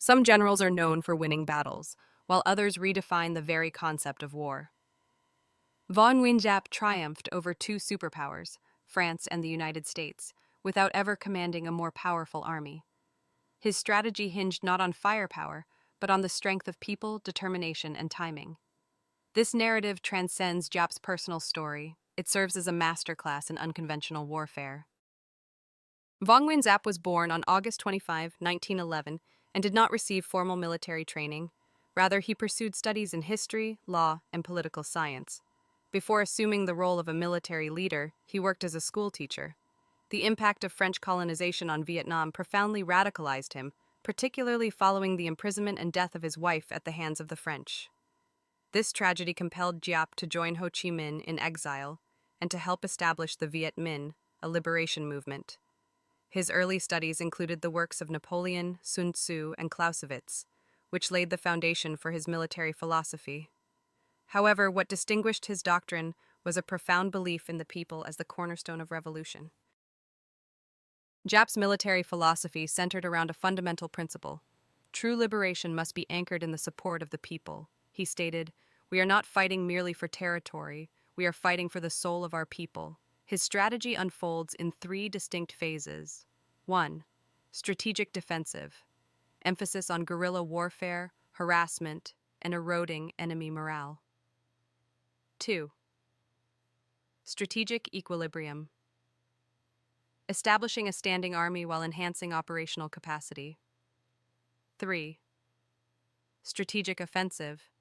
Some generals are known for winning battles, while others redefine the very concept of war. Võ Nguyên Giáp triumphed over two superpowers, France and the United States, without ever commanding a more powerful army. His strategy hinged not on firepower, but on the strength of people, determination, and timing. This narrative transcends Giap's personal story. It serves as a masterclass in unconventional warfare. Võ Nguyên Giáp was born on August 25, 1911, and did not receive formal military training. Rather, he pursued studies in history, law, and political science. Before assuming the role of a military leader, he worked as a schoolteacher. The impact of French colonization on Vietnam profoundly radicalized him, particularly following the imprisonment and death of his wife at the hands of the French. This tragedy compelled Giap to join Ho Chi Minh in exile and to help establish the Viet Minh, a liberation movement. His early studies included the works of Napoleon, Sun Tzu, and Clausewitz, which laid the foundation for his military philosophy. However, what distinguished his doctrine was a profound belief in the people as the cornerstone of revolution. Giap's military philosophy centered around a fundamental principle. True liberation must be anchored in the support of the people. He stated, "We are not fighting merely for territory, we are fighting for the soul of our people." His strategy unfolds in three distinct phases. 1. Strategic defensive. Emphasis on guerrilla warfare, harassment, and eroding enemy morale. 2. Strategic equilibrium. Establishing a standing army while enhancing operational capacity. 3. Strategic offensive.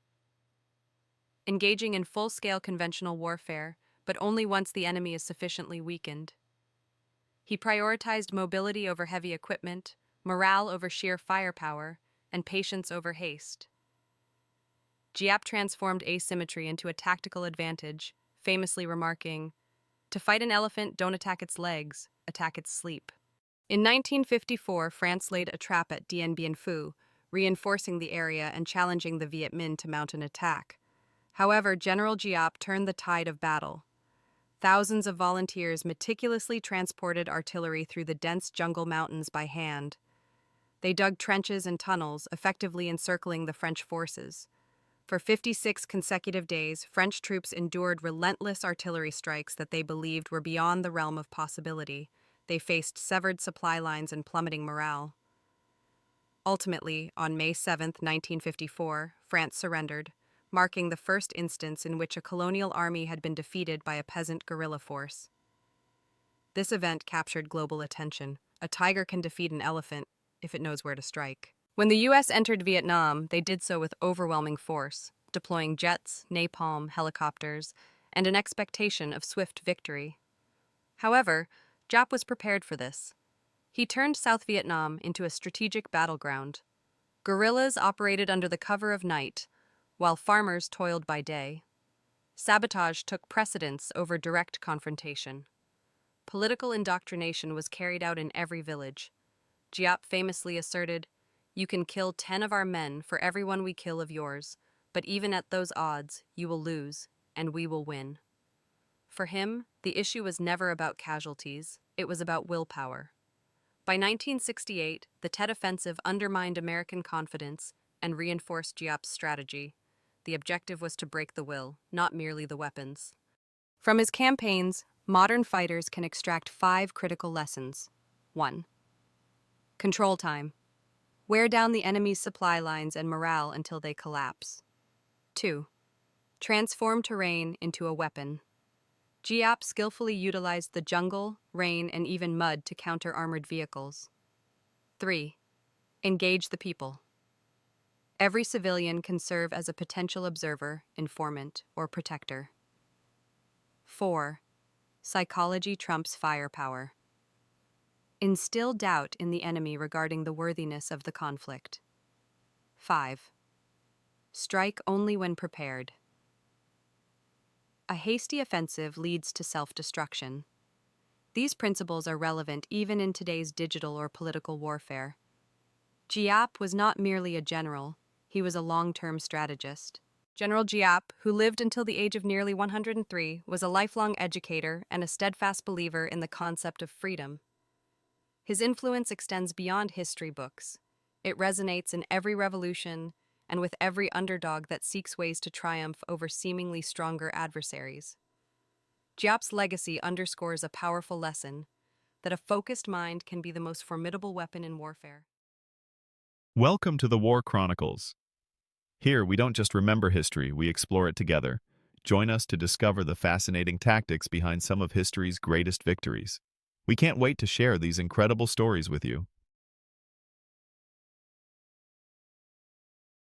Engaging in full-scale conventional warfare, but only once the enemy is sufficiently weakened. He prioritized mobility over heavy equipment, morale over sheer firepower, and patience over haste. Giap transformed asymmetry into a tactical advantage, famously remarking, "To fight an elephant, don't attack its legs, attack its sleep." In 1954, France laid a trap at Dien Bien Phu, reinforcing the area and challenging the Viet Minh to mount an attack. However, General Giap turned the tide of battle. Thousands of volunteers meticulously transported artillery through the dense jungle mountains by hand. They dug trenches and tunnels, effectively encircling the French forces. For 56 consecutive days, French troops endured relentless artillery strikes that they believed were beyond the realm of possibility. They faced severed supply lines and plummeting morale. Ultimately, on May 7, 1954, France surrendered, marking the first instance in which a colonial army had been defeated by a peasant guerrilla force. This event captured global attention. A tiger can defeat an elephant if it knows where to strike. When the U.S. entered Vietnam, they did so with overwhelming force, deploying jets, napalm, helicopters, and an expectation of swift victory. However, Giap was prepared for this. He turned South Vietnam into a strategic battleground. Guerrillas operated under the cover of night, while farmers toiled by day. Sabotage took precedence over direct confrontation. Political indoctrination was carried out in every village. Giap famously asserted, "You can kill 10 of our men for every one we kill of yours, but even at those odds, you will lose, and we will win." For him, the issue was never about casualties, it was about willpower. By 1968, the Tet Offensive undermined American confidence and reinforced Giap's strategy. The objective was to break the will, not merely the weapons. From his campaigns, modern fighters can extract 5 critical lessons. 1. Control time. Wear down the enemy's supply lines and morale until they collapse. 2. Transform terrain into a weapon. Giap skillfully utilized the jungle, rain, and even mud to counter armored vehicles. 3. Engage the people. Every civilian can serve as a potential observer, informant, or protector. 4. Psychology trumps firepower. Instill doubt in the enemy regarding the worthiness of the conflict. 5. Strike only when prepared. A hasty offensive leads to self-destruction. These principles are relevant even in today's digital or political warfare. Giap was not merely a general, he was a long-term strategist. General Giap, who lived until the age of nearly 103, was a lifelong educator and a steadfast believer in the concept of freedom. His influence extends beyond history books. It resonates in every revolution and with every underdog that seeks ways to triumph over seemingly stronger adversaries. Giap's legacy underscores a powerful lesson that a focused mind can be the most formidable weapon in warfare. Welcome to the War Chronicles. Here, we don't just remember history, we explore it together. Join us to discover the fascinating tactics behind some of history's greatest victories. We can't wait to share these incredible stories with you.